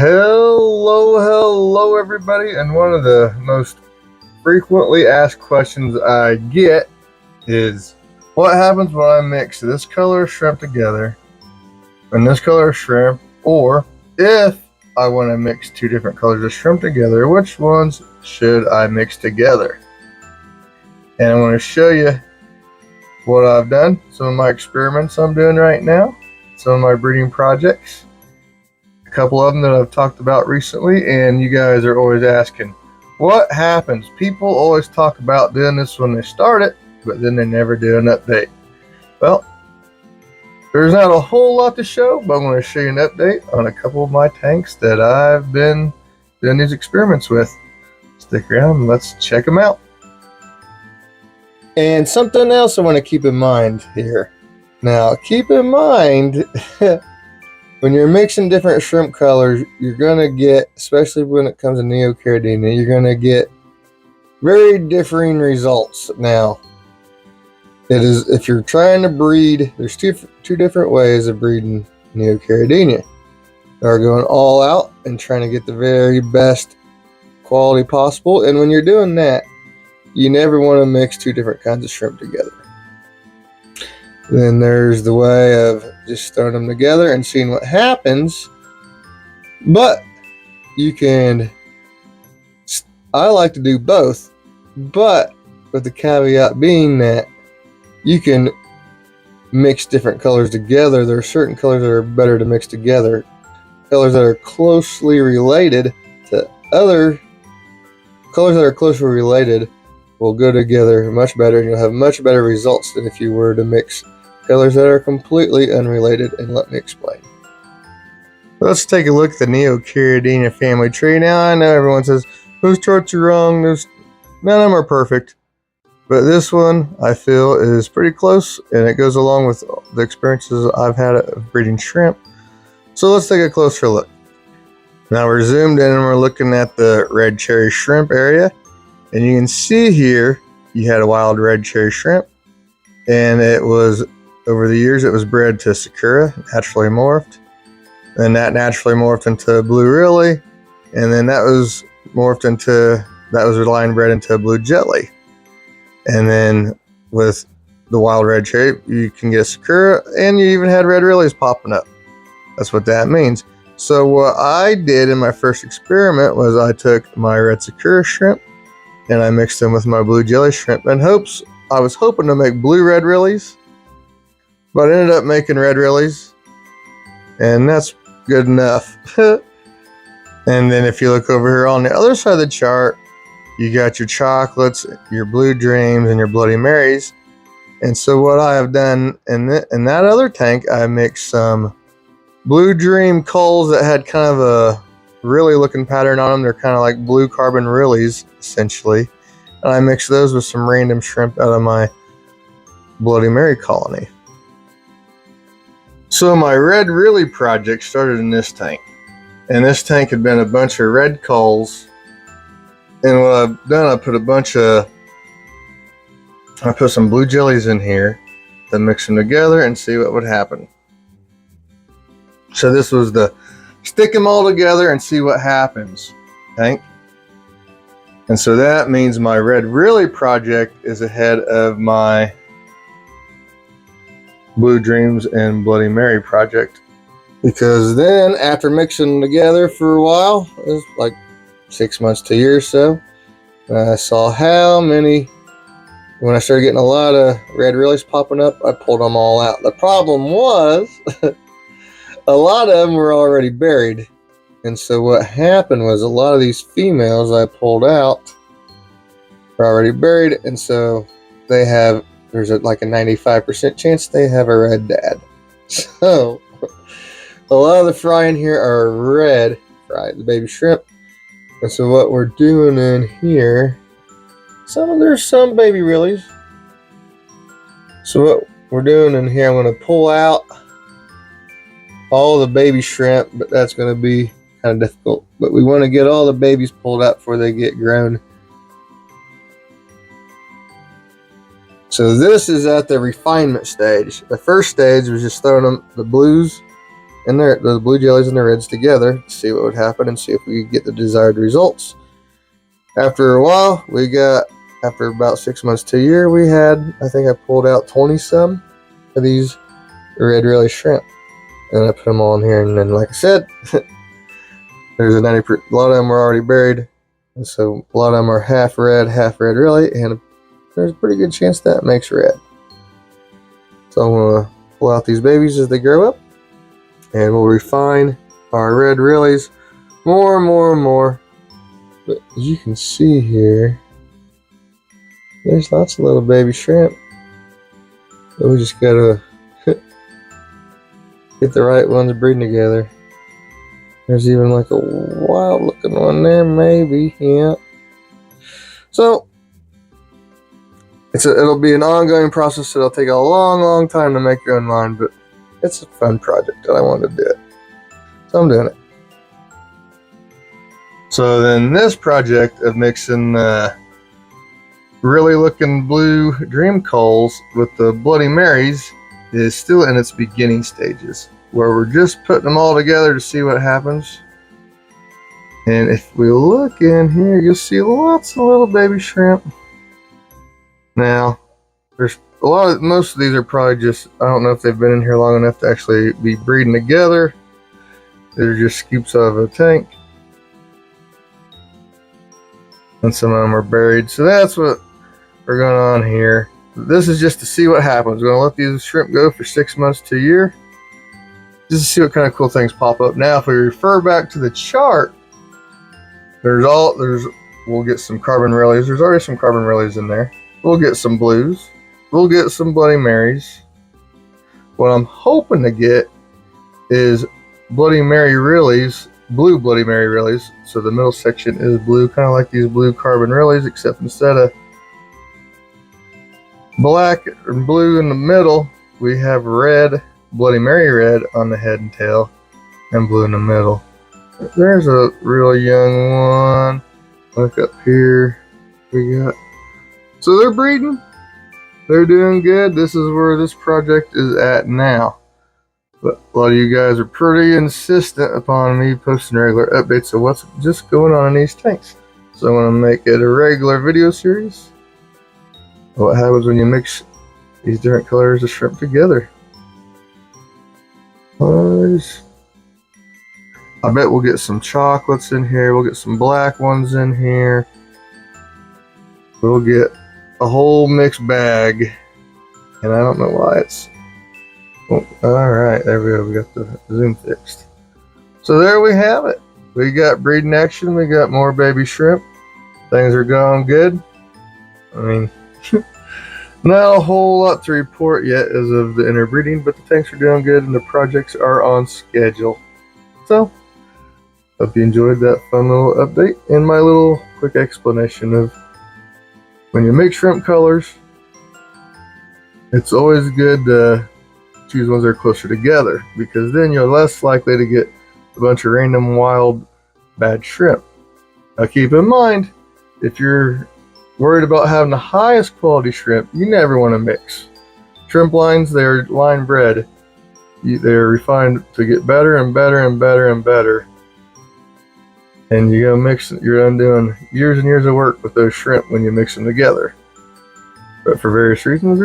Hello, everybody. And one of the most frequently asked questions I get is what happens when I mix this color of shrimp together and this color of shrimp, or if I want to mix two different colors of shrimp together, which ones should I mix together? And I'm going to show you what I've done, some of my experiments I'm doing right now, some of my breeding projects. A couple of them that I've talked about recently, and you guys are always asking, what happens? People always talk about doing this when they start it, but then they never do an update. Well, there's not a whole lot to show, but I'm going to show you an update on a couple of my tanks that I've been doing these experiments with. Stick around and let's check them out. And something else I want to keep in mind here. Now, keep in mind when you're mixing different shrimp colors, you're going to get, especially when it comes to neocaridina, you're going to get very differing results. Now, it is, if you're trying to breed, there's two different ways of breeding neocaridina. They're going all out and trying to get the very best quality possible. And when you're doing that, you never want to mix two different kinds of shrimp together. Then there's the way of just throwing them together and seeing what happens. But you can, I like to do both, but with the caveat being that you can mix different colors together. There are certain colors that are better to mix together. Colors that are closely related to other colors that are closely related will go together much better, and you'll have much better results than if you were to mix colors that are completely unrelated. And let me explain. Let's take a look at the neocaridina family tree. Now, I know everyone says those charts are wrong. None of them are perfect, but this one I feel is pretty close, and it goes along with the experiences I've had of breeding shrimp. So let's take a closer look. Now we're zoomed in and we're looking at the red cherry shrimp area, and you can see here you had a wild red cherry shrimp, and it was, over the years, it was bred to Sakura, naturally morphed. And that naturally morphed into blue Riley. And then that was line bred into blue jelly. And then with the wild red cherry, you can get Sakura, and you even had red Rileys popping up. That's what that means. So what I did in my first experiment was I took my red Sakura shrimp and I mixed them with my blue jelly shrimp in hopes, I was hoping to make blue red Rileys, but I ended up making red Rileys, and that's good enough. And then if you look over here on the other side of the chart, you got your chocolates, your blue dreams, and your bloody marys. And so what I have done in that other tank, I mixed some blue dream culls that had kind of a really looking pattern on them. They're kind of like blue carbon Rileys, essentially. And I mixed those with some random shrimp out of my bloody mary colony. So my red Riley project started in this tank. And this tank had been a bunch of red culls. And what I've done, I put some blue jellies in here, then mix them together and see what would happen. So this was the stick them all together and see what happens tank. And so that means my red Riley project is ahead of my Blue Dreams and Bloody Mary project. Because then after mixing them together for a while, it was like 6 months to a year or so, I saw how many, when I started getting a lot of red Rileys popping up, I pulled them all out. The problem was a lot of them were already buried. And so what happened was a lot of these females I pulled out are already buried, and so there's like a 95% chance they have a red dad. So a lot of the fry in here are red fry, the baby shrimp. And so what we're doing in here, there's some baby Rileys. So what we're doing in here, I'm going to pull out all the baby shrimp, but that's going to be kind of difficult. But we want to get all the babies pulled out before they get grown. So this is at the refinement stage. The first stage was just throwing them the blues and the blue jellies and the reds together to see what would happen and see if we could get the desired results. After a while, after about 6 months to a year, I think I pulled out 20 some of these red relly shrimp. And I put them all in here, and then, like I said, there's a lot of them are already buried, and so a lot of them are half red relly, and there's a pretty good chance that makes red. So I'm gonna pull out these babies as they grow up, and we'll refine our red rellies more and more and more. But as you can see here, there's lots of little baby shrimp, but we just gotta get the right ones breeding together. There's even like a wild looking one there, maybe, yeah. So it'll be an ongoing process. It'll take a long time to make your own line, but it's a fun project and I wanted to do it, so I'm doing it. So then this project of mixing really looking blue dream coals with the Bloody Marys is still in its beginning stages, where we're just putting them all together to see what happens. And if we look in here, you'll see lots of little baby shrimp. Now, there's most of these are probably just, I don't know if they've been in here long enough to actually be breeding together. They're just scoops out of a tank. And some of them are buried. So that's what we're going on here. This is just to see what happens. We're going to let these shrimp go for 6 months to a year, just to see what kind of cool things pop up. Now, if we refer back to the chart, we'll get some carbon rellies. There's already some carbon rellies in there. We'll get some blues. We'll get some Bloody Marys. What I'm hoping to get is Bloody Mary rellies, blue Bloody Mary rellies. So the middle section is blue, kind of like these blue carbon rellies, except instead of black and blue in the middle, we have red, Bloody Mary red on the head and tail, and blue in the middle. There's a real young one. Look up here. So they're breeding. They're doing good. This is where this project is at now. But a lot of you guys are pretty insistent upon me posting regular updates of what's just going on in these tanks. So I'm going to make it a regular video series. What happens when you mix these different colors of shrimp together. I bet we'll get some chocolates in here. We'll get some black ones in here. We'll get a whole mixed bag. And I don't know why it's... Oh, alright, there we go. We got the zoom fixed. So there we have it. We got breeding action. We got more baby shrimp. Things are going good. I mean, not a whole lot to report yet as of the interbreeding, but the tanks are doing good and the projects are on schedule. So, hope you enjoyed that fun little update and my little quick explanation of when you make shrimp colors, it's always good to choose ones that are closer together, because then you're less likely to get a bunch of random wild bad shrimp. Now keep in mind, if you're worried about having the highest quality shrimp, you never want to mix. Shrimp lines, they're line bred. They're refined to get better and better and better and better. And you go mix, you're undoing years and years of work with those shrimp when you mix them together. But for various reasons,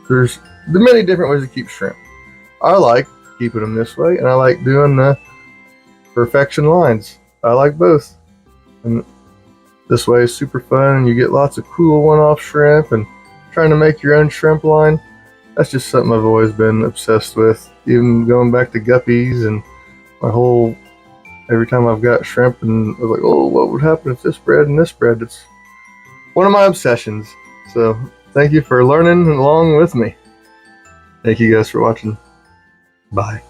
there's many different ways to keep shrimp. I like keeping them this way, and I like doing the perfection lines. I like both. And this way is super fun, and you get lots of cool one-off shrimp, and trying to make your own shrimp line. That's just something I've always been obsessed with. Even going back to guppies and every time I've got shrimp and I was like, oh, what would happen if this bred and this bred? It's one of my obsessions. So thank you for learning along with me. Thank you guys for watching. Bye.